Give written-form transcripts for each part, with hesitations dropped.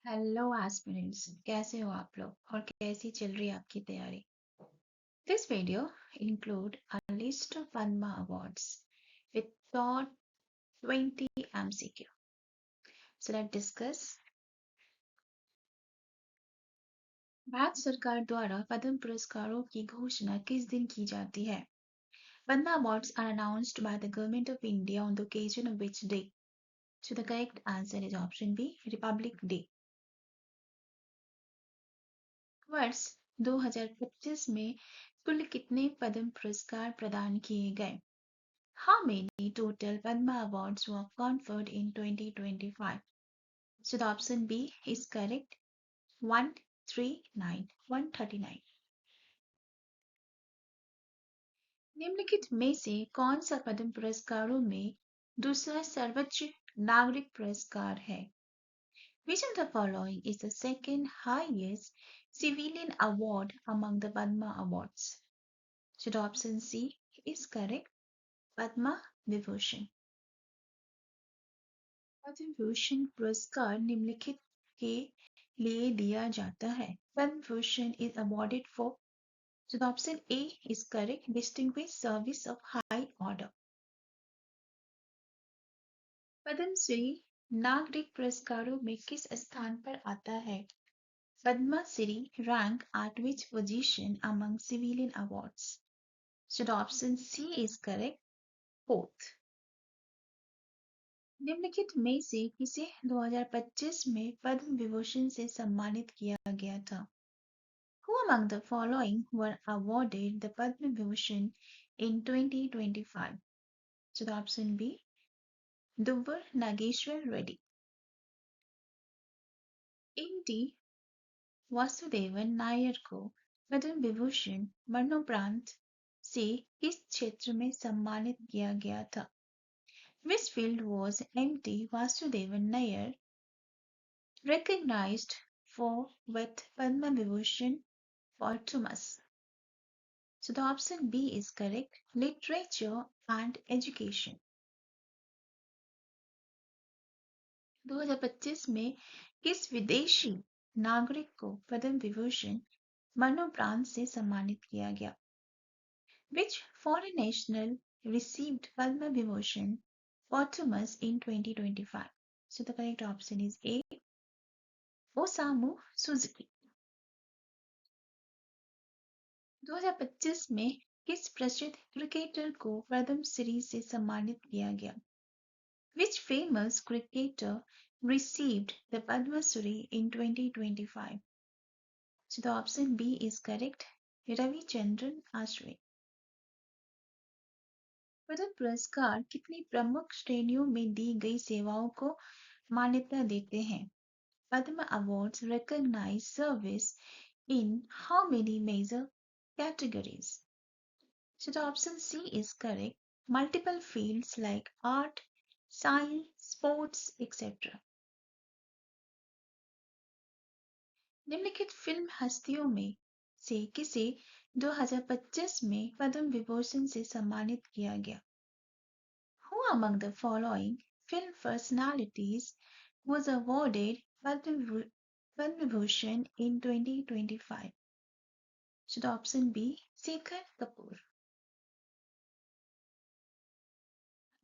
Hello aspirants, कैसे हो आप लोग और कैसी चल रही है आपकी तैयारी। This video include a list of Padma awards with top 20 MCQ. So let's discuss. Bharat सरकार द्वारा पद्म पुरस्कारों की घोषणा किस दिन की जाती है? Padma awards are announced by the government of India on the occasion of which day? So the correct answer is option B, republic day. वर्ष 2025 में कुल कितने पद्म पुरस्कार प्रदान किए गए? How many total Padma Awards were conferred in 2025? So the option B is correct. 139, 139. निम्नलिखित में से कौन सा पद्म पुरस्कारों में दूसरा सर्वोच्च नागरिक पुरस्कार है? Which of the following is the second highest civilian award among the Padma Awards? So the option C is correct. Padma Vibhushan. Padma Bhushan पुरस्कार निम्नलिखित के लिए दिया जाता है. Padma Bhushan is awarded for. So the option A is correct. Distinguished service of high order. Padma Shri नागरिक पुरस्कारों में किस स्थान पर आता है? Padma Shri rank at which position among civilian awards? So the option C is correct. Fourth. निम्नलिखित में से किसे 2025 में पद्म विभूषण से सम्मानित किया गया था? Who among the following were awarded the Padma Vibhushan in 2025? So the option B, Dubbar Nageshwar Reddy. M.T. Vasudevan Nair को पद्म विभूषण मरणोपरांत से किस क्षेत्र में सम्मानित किया गया था? Which field was M.T. Vasudevan Nair recognized for with Padma Vibhushan posthumous? So the option B is correct. Literature and education. 2025 में किस विदेशी नागरिक को पद्म विभूषण मरणोपरांत से सम्मानित किया गया? Which foreign national received Padma Vibhushan posthumous in 2025? So the correct option is A. Osamu Suzuki. 2025 में किस प्रसिद्ध क्रिकेटर को पद्म श्री से सम्मानित किया गया? Which famous cricketer received the Padma Shri in 2025? So the option B is correct. Ravichandran Ashwin. पद्म पुरस्कार कितनी प्रमुख श्रेणियों में दी गई सेवाओं को मान्यता देते हैं? Padma Awards recognize service in how many major categories? So the option C is correct. Multiple fields like art, science, sports, etc. निम्नलिखित फिल्म हस्तियों में से किसे 2025 में पद्म विभूषण से सम्मानित किया गया? Who among the following film personalities was awarded Padma Vibhushan in 2025? So the option B, Shekhar Kapoor.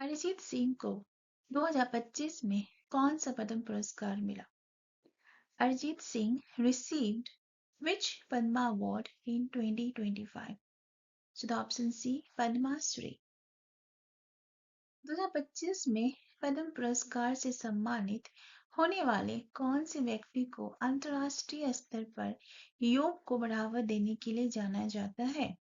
Arijit Singh को 2025 में कौन सा पद्म पुरस्कार मिला? Arjit Singh received which Padma Award in 2025? So the option C, Padma Shri. 2025 में पद्म पुरस्कार से सम्मानित होने वाले कौन से व्यक्ति को अंतर्राष्ट्रीय स्तर पर योग को बढ़ावा देने के लिए जाना जाता है?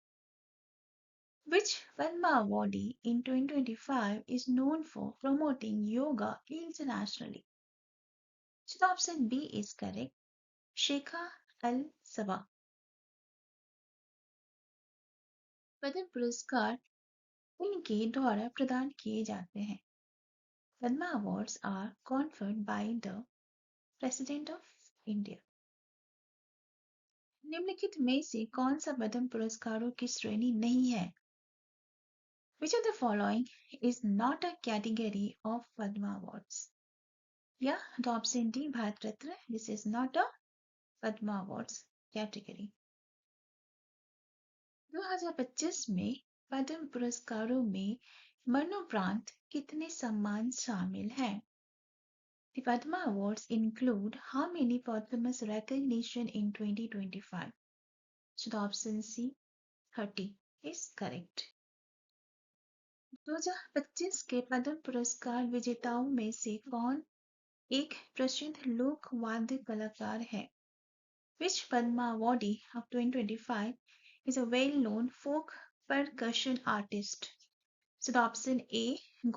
Which Padma awardee in 2025 is known for promoting yoga internationally? So the option B is correct. Shekha Al-Sabah. पद्म पुरस्कार उनके द्वारा प्रदान किए जाते हैं. Padma Awards are conferred by the President of India. निम्नलिखित में से कौन सा पद्म पुरस्कारों की श्रेणी नहीं है? Which of the following is not a category of Padma Awards? या the option D Bharat Ratna. This is not a Padma Awards category. 2025 में पद्म पुरस्कारों में मरणोपरांत कितने सम्मान शामिल हैं? The Padma Awards include how many posthumous recognition in 2025? So the option C 30 is correct. 2025 के पद्म पुरस्कार विजेताओं में से कौन एक प्रसिद्ध लोक वाद्य कलाकार है? Which Padma awardee of 2025 is a well-known folk percussion artist? So the option A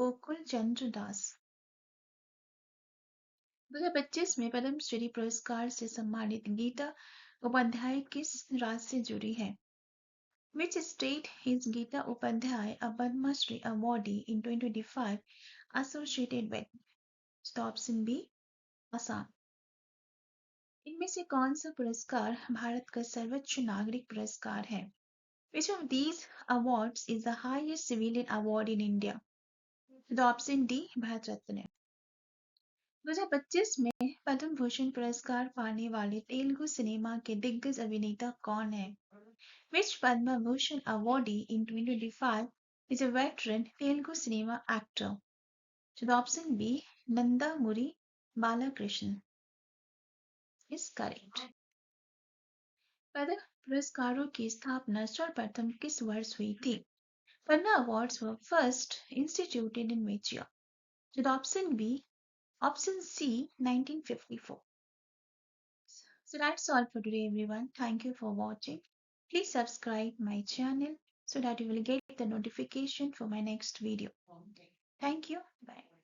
Gokul चंद्र दास. 2025 में पद्मश्री पुरस्कार से सम्मानित गीता उपाध्याय किस राज्य से जुड़ी है? Which state is Geeta Upadhyay, a Padma Shri awardee in 2025, associated with? So option B, Assam. इनमें से कौन सा पुरस्कार भारत का सर्वोच्च नागरिक पुरस्कार है? Which of these awards is the highest civilian award in India? The option D, Bharat Ratna. 2025 में पद्म भूषण पुरस्कार पाने वाले तेलुगु सिनेमा के दिग्गज अभिनेता कौन है? Which Padma Bhushan awardee in 2025 is a veteran Telugu cinema actor? So the option B, Nandamuri Balakrishnan is correct. पद्म पुरस्कारों की स्थापना सर्वप्रथम किस वर्ष हुई थी? Padma Awards were first instituted in which year? So the option B, option C, 1954. So that's all for today, everyone. Thank you for watching. Please subscribe my channel so that you will get the notification for my next video. Thank you. Bye.